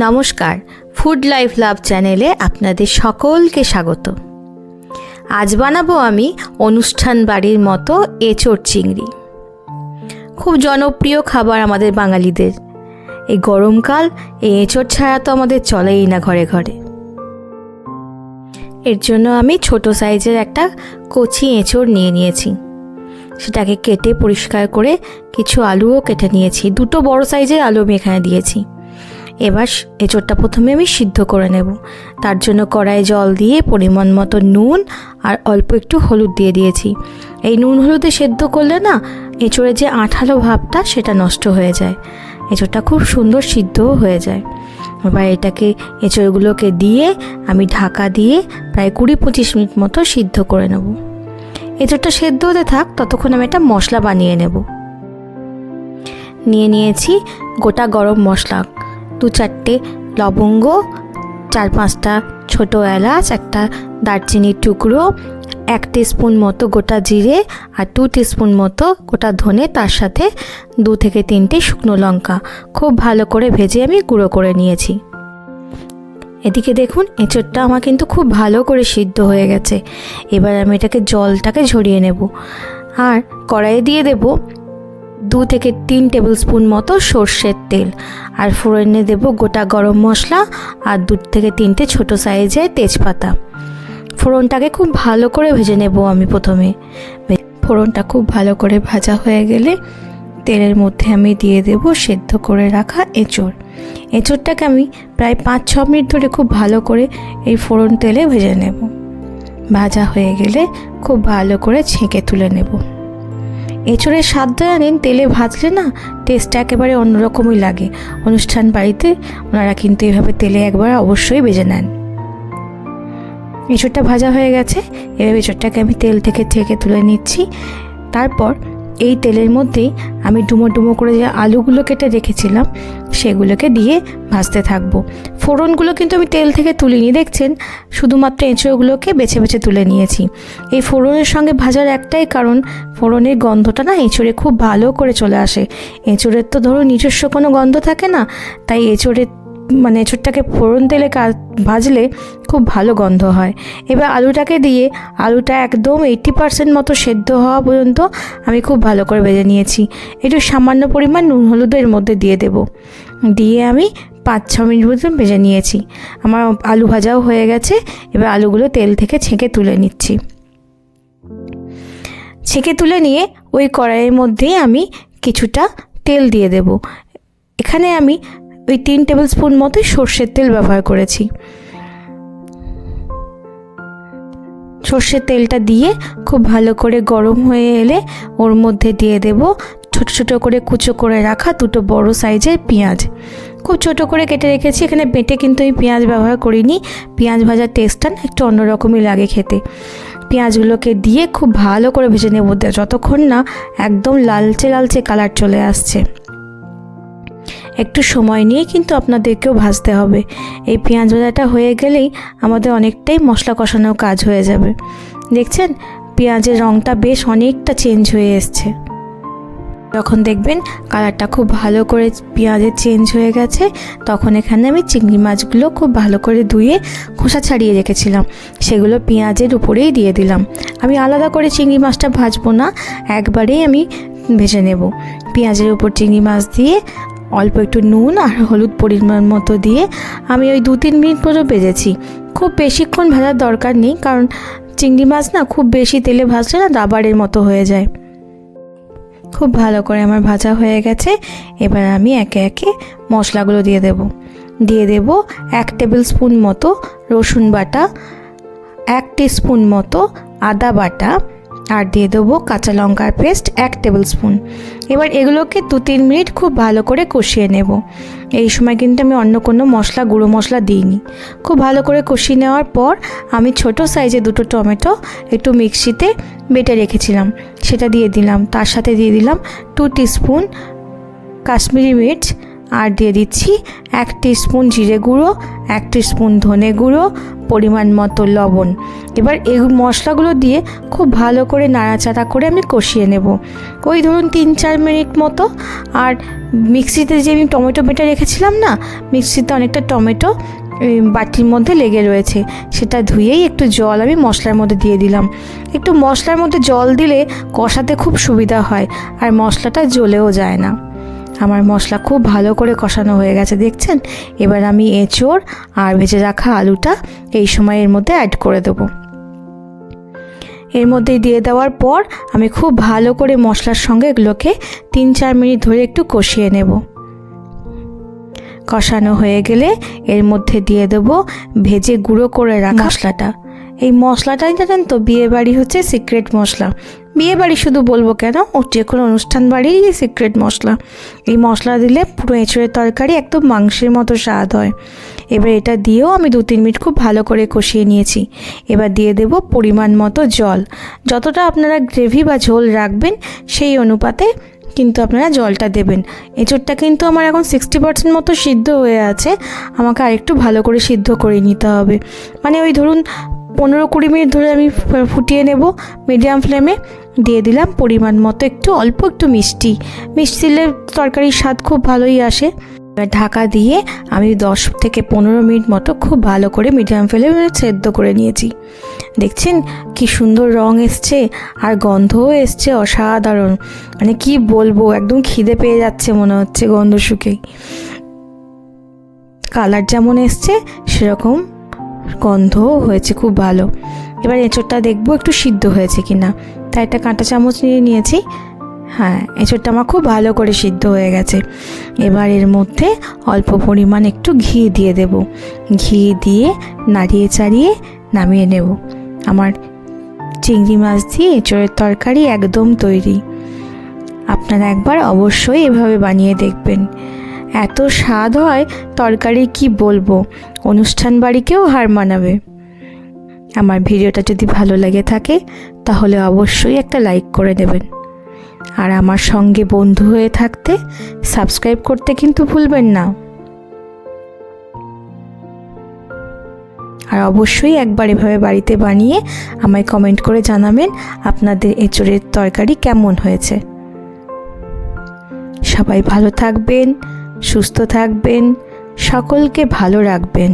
নমস্কার, food life love চ্যানেলে আপনাদের সকলকে স্বাগত। আজ বানাবো আমি অনুষ্ঠান বাড়ির মতো এঁচোড় চিংড়ি। খুব জনপ্রিয় খাবার আমাদের বাঙালিদের। এই গরমকাল এই এঁচোড় ছাড়া তো আমাদের চলেই না ঘরে ঘরে। এর জন্য আমি ছোট সাইজের একটা কচি এঁচোড় নিয়েছি। সেটাকে কেটে পরিষ্কার করে কিছু আলুও কেটে নিয়েছি। দুটো বড় সাইজের আলু আমি এখানে দিয়েছি। এবার এঁচোড়টা প্রথমে আমি সিদ্ধ করে নেব। তার জন্য কড়াইয়ে জল দিয়ে পরিমাণ মতো নুন আর অল্প একটু হলুদ দিয়ে দিয়েছি। এই নুন হলুদে সেদ্ধ করলে না এঁচোড়ের যে আঠালো ভাবটা সেটা নষ্ট হয়ে যায়, এঁচোড়টা খুব সুন্দর সিদ্ধও হয়ে যায়। এবার এটাকে এঁচোড়গুলোকে দিয়ে আমি ঢাকা দিয়ে প্রায় 20-25 মিনিট মতো সিদ্ধ করে নেব। এঁচোড়টা সেদ্ধ হতে থাক, ততক্ষণ আমি একটা মশলা বানিয়ে নেব। নিয়েছি গোটা গরম মশলা, 2-4টে লবঙ্গ, 4-5টা ছোটো এলাচ, একটা দারচিনির টুকরো, 1 টিস্পুন মতো গোটা জিরে আর 2 টিস্পুন মতো গোটা ধনে, তার সাথে 2 থেকে 3টে শুকনো লঙ্কা খুব ভালো করে ভেজে আমি গুঁড়ো করে নিয়েছি। এদিকে দেখুন এঁচোড়টা আমার কিন্তু খুব ভালো করে সিদ্ধ হয়ে গেছে। এবার আমি এটাকে জলটাকে ঝরিয়ে নেব আর কড়াইয়ে দিয়ে দেব 2 থেকে 3 টেবিল স্পুন মতো সর্ষের তেল, আর ফোড়নে দেব গোটা গরম মশলা আর 2 থেকে 3টে ছোটো সাইজের তেজপাতা। ফোড়নটাকে খুব ভালো করে ভেজে নেব আমি প্রথমে। ফোড়নটা খুব ভালো করে ভাজা হয়ে গেলে তেলের মধ্যে আমি দিয়ে দেব সেদ্ধ করে রাখা এঁচোড়। এঁচোড়টাকে আমি প্রায় 5-6 মিনিট ধরে খুব ভালো করে এই ফোড়ন তেলে ভেজে নেব। ভাজা হয়ে গেলে খুব ভালো করে ছেঁকে তুলে নেব। এঁচোড়ের স্বাদটা জানেন, তেলে ভাজলে না টেস্টটা একেবারে অন্যরকমই লাগে। অনুষ্ঠান বাড়িতে ওনারা কিন্তু এভাবে তেলে একবার অবশ্যই ভেজে নেন। এঁচোড়টা ভাজা হয়ে গেছে। এবার এঁচোড়টাকে আমি তেল থেকে ছেঁকে তুলে নিচ্ছি। তারপর এই তেলের মধ্যেই আমি ডুমো ডুমো করে যে আলুগুলো কেটে রেখেছিলাম সেগুলোকে দিয়ে ভাজতে থাকবো। ফোড়নগুলো কিন্তু আমি তেল থেকে তুলিনি, দেখছেন, শুধুমাত্র এঁচোড়গুলোকে বেছে বেছে তুলে নিয়েছি। এই ফোড়নের সঙ্গে ভাজার একটাই কারণ, ফোড়নের গন্ধটা না এঁচোড়ে খুব ভালো করে চলে আসে। এঁচোড়ের তো ধরো নিজস্ব কোনো গন্ধ থাকে না, তাই এঁচোড়টাকে ফোড়ন তেলে ভাজলে খুব ভালো গন্ধ হয়। এবার আলুটাকে দিয়ে আলুটা একদম 80% মতো সেদ্ধ হওয়া পর্যন্ত আমি খুব ভালো করে ভেজে নিয়েছি। একটু সামান্য পরিমাণ নুন হলুদের মধ্যে দিয়ে দেব। দিয়ে আমি 5-6 মিনিট মতো ভেজে নিয়েছি। আমার আলু ভাজাও হয়ে গেছে। এবার আলুগুলো তেল থেকে ছেঁকে তুলে নিচ্ছি। ছেঁকে তুলে নিয়ে ওই কড়াইয়ের মধ্যেই আমি কিছুটা তেল দিয়ে দেব। এখানে আমি ওই 3 টেবিল স্পুন মতো সর্ষের তেল ব্যবহার করেছি। সর্ষের তেলটা দিয়ে খুব ভালো করে গরম হয়ে এলে ওর মধ্যে দিয়ে দেব ছোট ছোট করে কুচো করে রাখা 2টো বড় সাইজের পেঁয়াজ। খুব ছোট করে কেটে রেখেছি। এখানে বেটে কিন্তু এই পেঁয়াজ ব্যবহার করিনি। পেঁয়াজ ভাজার টেস্টটা একটু অন্যরকমই লাগে খেতে। পেঁয়াজগুলোকে দিয়ে খুব ভালো করে ভেজে নেব যতক্ষণ না একদম লালচে লালচে কালার চলে আসছে। একটু সময় নিয়ে কিন্তু আপনাদেরকেও ভাজতে হবে। এই পেঁয়াজ ভাজাটা হয়ে গেলেই আমাদের অনেকটাই মশলা কষানোর কাজ হয়ে যাবে। দেখছেন পেঁয়াজের রঙটা বেশ অনেকটা চেঞ্জ হয়ে এসছে। যখন দেখবেন কালারটা খুব ভালো করে পেঁয়াজের চেঞ্জ হয়ে গেছে, তখন এখানে আমি চিংড়ি মাছগুলো খুব ভালো করে ধুয়ে খোসা ছাড়িয়ে রেখেছিলাম, সেগুলো পেঁয়াজের উপরেই দিয়ে দিলাম। আমি আলাদা করে চিংড়ি মাছটা ভাজবো না, একবারেই আমি ভেজে নেব। পেঁয়াজের উপর চিংড়ি মাছ দিয়ে অল্প একটু নুন আর হলুদ পরিমাণ মতো দিয়ে আমি ওই 2-3 মিনিট পর্যন্ত ভেজেছি। খুব বেশিক্ষণ ভাজার দরকার নেই, কারণ চিংড়ি মাছ না খুব বেশি তেলে ভাজলে না রাবারের মতো হয়ে যায়। খুব ভালো করে আমার ভাজা হয়ে গেছে। এবার আমি একে একে মশলাগুলো দিয়ে দেব 1 টেবিল স্পুন মতো রসুন বাটা, 1 টিস্পুন মতো আদা বাটা, আর দিয়ে দেবো কাঁচা লঙ্কার পেস্ট 1 টেবিল স্পুন। এবার এগুলোকে 2-3 মিনিট খুব ভালো করে কষিয়ে নেব। এই সময় কিন্তু আমি অন্য কোনো গুঁড়ো মশলা দিইনি। খুব ভালো করে কষিয়ে নেওয়ার পর আমি ছোট সাইজে 2টো টমেটো একটু মিক্সিতে বেটে রেখেছিলাম, সেটা দিয়ে দিলাম। তার সাথে দিয়ে দিলাম 2 টিস্পুন কাশ্মীরি মির্চ আর দিয়ে দিচ্ছি 1 টিস্পুন জিরে গুঁড়ো, 1 টিস্পুন ধনে গুঁড়ো, পরিমাণ মতো লবণ। এবার এই মশলাগুলো দিয়ে খুব ভালো করে নাড়াচাড়া করে আমি কষিয়ে নেব, ওই ধরুন 3-4 মিনিট মতো। আর মিক্সিতে যে আমি টমেটো বেটে রেখেছিলাম না, মিক্সিতে অনেকটা টমেটো বাটির মধ্যে লেগে রয়েছে, সেটা ধুয়েই একটু জল আমি মশলার মধ্যে দিয়ে দিলাম। একটু মশলার মধ্যে জল দিলে কষাতে খুব সুবিধা হয় আর মশলাটা জ্বলেও যায় না। আমার মশলা খুব ভালো করে কষানো হয়ে গেছে দেখছেন। এবার আমি এঁচোড় আর ভেজে রাখা আলুটা এই সময় এর মধ্যে অ্যাড করে দেবো। এর মধ্যে দিয়ে দেওয়ার পর আমি খুব ভালো করে মশলার সঙ্গে এগুলোকে 3-4 মিনিট ধরে একটু কষিয়ে নেব। কষানো হয়ে গেলে এর মধ্যে দিয়ে দেব ভেজে গুঁড়ো করে রাখা মশলাটা। এই মশলাটাই জানেন তো, বিয়েবাড়ি হচ্ছে সিক্রেট মশলা। বিয়েবাড়ি শুধু বলবো কেন, ও যে কোনো অনুষ্ঠান বাড়ির সিক্রেট মশলা। এই মশলা দিলে পুরো এঁচোড়ের তরকারি একদম মাংসের মতো স্বাদ হয়। এবার এটা দিয়েও আমি 2-3 মিনিট খুব ভালো করে কষিয়ে নিয়েছি। এবার দিয়ে দেব পরিমাণ মতো জল। যতটা আপনারা গ্রেভি বা ঝোল রাখবেন সেই অনুপাতে কিন্তু আপনারা জলটা দেবেন। এঁচোড়টা কিন্তু আমার এখন 60% মতো সিদ্ধ হয়ে আছে, আমাকে আরেকটু ভালো করে সিদ্ধ করে নিতে হবে। মানে ওই ধরুন 15-20 মিনিট ধরে আমি ফুটিয়ে নেব মিডিয়াম ফ্লেমে। দিয়ে দিলাম পরিমাণ মতো একটু অল্প একটু মিষ্টি দিলে তরকারির স্বাদ খুব ভালোই আসে। ঢাকা দিয়ে আমি 10 থেকে 15 মিনিট মতো খুব ভালো করে মিডিয়াম ফ্লেমে সেদ্ধ করে নিয়েছি। দেখছেন কি সুন্দর রং এসছে আর গন্ধও এসছে অসাধারণ। মানে কি বলবো, একদম খিদে পেয়ে যাচ্ছে মনে হচ্ছে গন্ধ শুকেই। কালার যেমন এসছে সেরকম গন্ধও হয়েছে খুব ভালো। এবার এঁচোড়টা দেখবো একটু সিদ্ধ হয়েছে কিনা, তাই একটা কাঁটা চামচ নিয়ে নিয়েছি। হ্যাঁ, এঁচোড়টা আমার খুব ভালো করে সিদ্ধ হয়ে গেছে। এবার এর মধ্যে অল্প পরিমাণ একটু ঘি দিয়ে দেব। ঘি দিয়ে নাড়িয়ে চাড়িয়ে নামিয়ে নেব। আমার চিংড়ি মাছ দিয়ে এঁচোড়ের তরকারি একদম তৈরি। আপনারা একবার অবশ্যই এভাবে বানিয়ে দেখবেন, এত স্বাদ হয় তরকারি কি বলবো, অনুষ্ঠান বাড়িকেও হার মানাবে। আমার ভিডিওটা যদি ভালো লেগে থাকে তাহলে অবশ্যই একটা লাইক করে দেবেন। আর আমার সঙ্গে বন্ধু হয়ে থাকতে সাবস্ক্রাইব করতে কিন্তু ভুলবেন না। আর অবশ্যই একবার এভাবে বাড়িতে বানিয়ে আমায় কমেন্ট করে জানাবেন আপনাদের এঁচোড়ের তরকারি কেমন হয়েছে। সবাই ভালো থাকবেন, সুস্থ থাকবেন, সকলকে ভালো রাখবেন।